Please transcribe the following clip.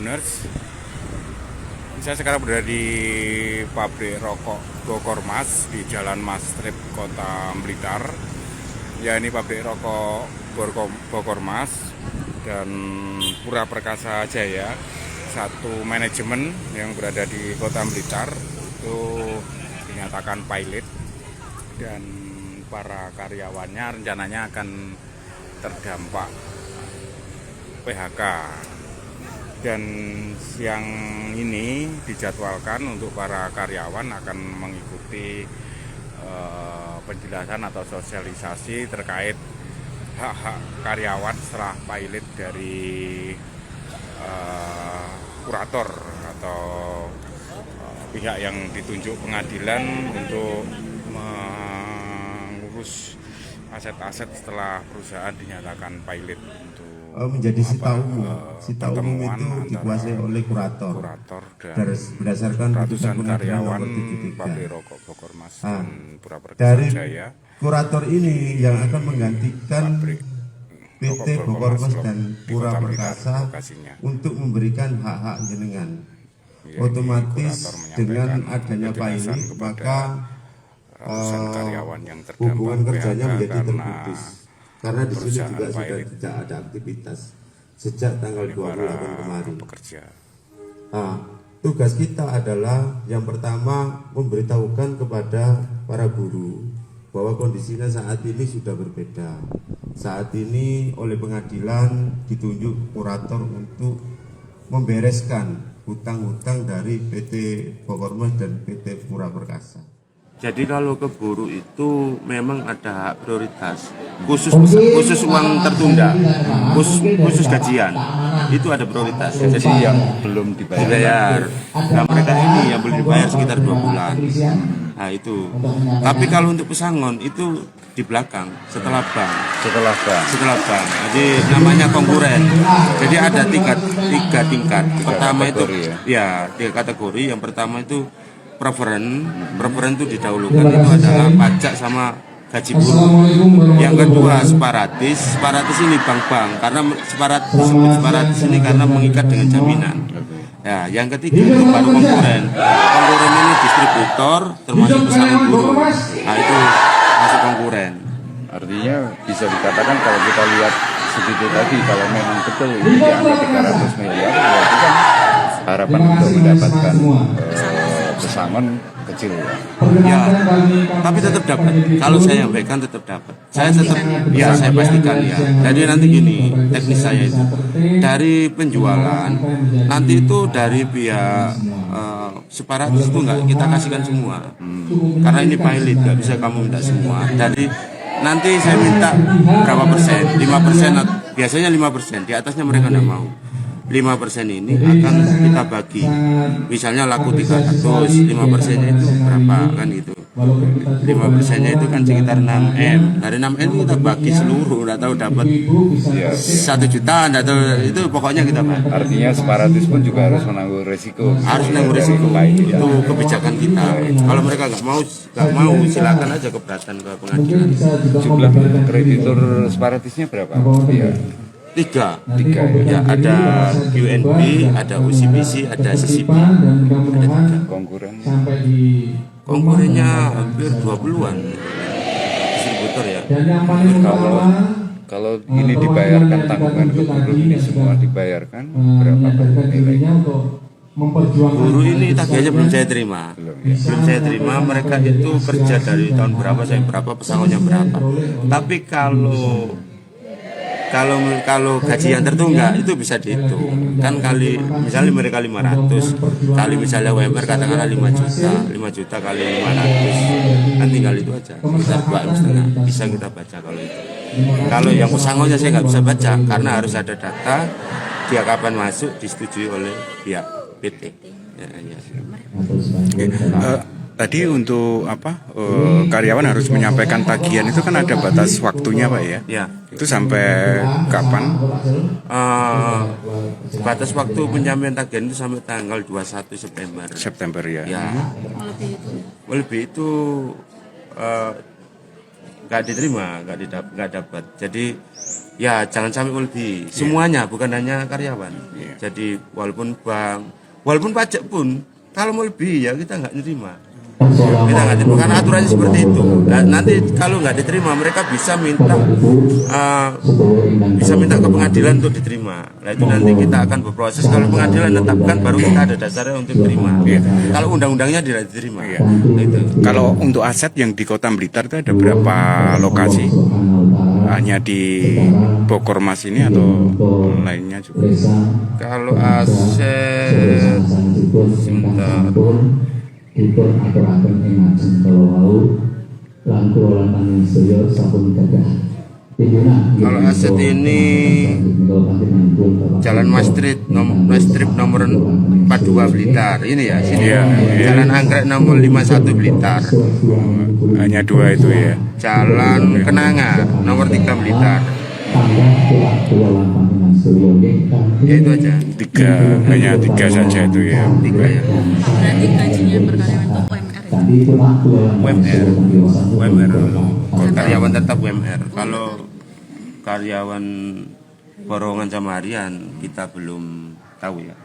Tribuners. Saya sekarang berada di pabrik rokok Bogor Mas di Jalan Mas Strip, Kota Blitar. Ya, ini pabrik rokok Bogor Mas dan Pura Perkasa Jaya, satu manajemen yang berada di Kota Blitar itu dinyatakan pilot, dan para karyawannya rencananya akan terdampak PHK. Dan siang ini dijadwalkan untuk para karyawan akan mengikuti penjelasan atau sosialisasi terkait hak-hak karyawan setelah pilot dari kurator atau pihak yang ditunjuk pengadilan untuk mengurus aset-aset setelah perusahaan dinyatakan pilot untuk menjadi sita umum itu dikuasai oleh kurator dan berdasarkan ratusan karyawan pabrik rokok Bogor Mas dan Pura Perkasa Jaya. Kurator ini yang akan menggantikan PT Bogor Mas dan Pura Perkasa untuk memberikan hak-hak jenengan. Otomatis dengan adanya pilot maka karyawan yang hubungan kerjanya menjadi karena terputus. Karena di sini juga sudah tidak ada aktivitas sejak tanggal 28 kemarin. Tugas kita adalah yang pertama memberitahukan kepada para guru bahwa kondisinya saat ini sudah berbeda. Saat ini oleh pengadilan ditunjuk kurator untuk membereskan hutang-hutang dari PT Bogor Mas dan PT Pura Perkasa. Jadi kalau ke guru itu memang ada hak prioritas, khusus uang tertunda, khusus gajian, itu ada prioritas. Jadi yang belum dibayar, nah mereka ini yang belum dibayar sekitar 2 bulan. Nah itu. Tapi kalau untuk pesangon itu di belakang, setelah bank. Jadi namanya konkuren. Jadi ada tiga tingkat. Pertama itu ya 3 kategori. Yang pertama itu preferen itu didahulukan, itu adalah pajak sama gaji buruh. Yang kedua separatis ini bank-bank, karena disebut separatis ini karena mengikat dengan jaminan. Ya, yang ketiga itu baru konkuren ini distributor termasuk pesangon buruh. Nah itu masuk konkuren. Artinya bisa dikatakan kalau kita lihat segitu tadi, kalau memang betul ini di angka 300 miliar, berarti kan harapan untuk mendapatkan pesangon kecil ya, tapi tetap dapat. Kalau saya sampaikan tetap dapat. Saya pastikan ya. Jadi nanti gini, teknis saya itu dari penjualan nanti itu dari pihak separatis itu nggak kita kasihkan semua, karena ini pilot nggak bisa kamu minta semua. Dari nanti saya minta berapa persen, 5%, biasanya 5%, di atasnya mereka nggak mau. 5% ini akan kita bagi, misalnya laku 300, 5%-nya itu berapa kan gitu. 5%-nya itu kan sekitar 6M. Dari 6M itu kita bagi seluruh, nggak tahu dapat 1 juta, nggak tahu, itu pokoknya kita bagi. Artinya separatis pun juga harus menanggung resiko. Itu kebijakan kita. Kalau mereka nggak mau silakan aja keberatan ke pengadilan. Jumlah kreditur separatisnya berapa? Iya. 3 ya, ada UNB, ada OCBC, ada CCP, ada 3. Konkurennya hampir 20-an distributor ya. Kalau ini dibayarkan, tanggungan ke guru ini semua dibayarkan, berapa nilainya? Guru ini tagihannya belum saya terima. Belum saya terima. Mereka itu kerja dari tahun berapa sampai berapa, pesangonnya berapa. Tapi kalau gaji yang tertunggak itu bisa dihitung kan, kali misalnya mereka 500 kali misalnya UMR katakanlah 5 juta kali 500 kan, tinggal itu aja sekitar 2,5 bisa kita baca. Kalau itu, kalau yang pesangonnya saya nggak bisa baca karena harus ada data dia kapan masuk, disetujui oleh pihak PT ya. Tadi untuk karyawan harus menyampaikan tagihan itu kan ada batas waktunya Pak ya? Ya. Itu sampai kapan? Batas waktu penyampaian tagihan itu sampai tanggal 21 September. Ya. Ya. Lebih itu nggak diterima, nggak dapat. Jadi ya jangan sampai melebihi. Semuanya bukan hanya karyawan. Jadi walaupun bank, walaupun pajak pun kalau melebihi ya kita nggak nerima. Kita nggak terima karena aturannya seperti itu. Nah, nanti kalau nggak diterima mereka bisa minta ke pengadilan untuk diterima. Nah itu nanti kita akan berproses. Kalau pengadilan tetapkan baru kita ada dasarnya untuk diterima. Kalau undang-undangnya tidak diterima. Nah, itu. Kalau untuk aset yang di Kota Blitar itu ada berapa lokasi? Hanya di Bogor Mas ini atau lainnya juga? Kalau aset sebentar. Dipun aturaken ing ngajeng kala wau lan kula lan panjenengan sampun gadah pimpinan. Kalau aset ini Jalan Maastricht nomor 42 Blitar ini ya sini. Jalan Anggrek nomor 51 Blitar. Hanya dua itu ya. Jalan Kenanga nomor 3 Blitar. Ya itu aja. Hanya tiga saja itu ya. Tiga ya. Berarti gajinya per karyawan itu UMR. UMR. Karyawan tetap UMR. Kalau karyawan borongan sama harian kita belum tahu ya.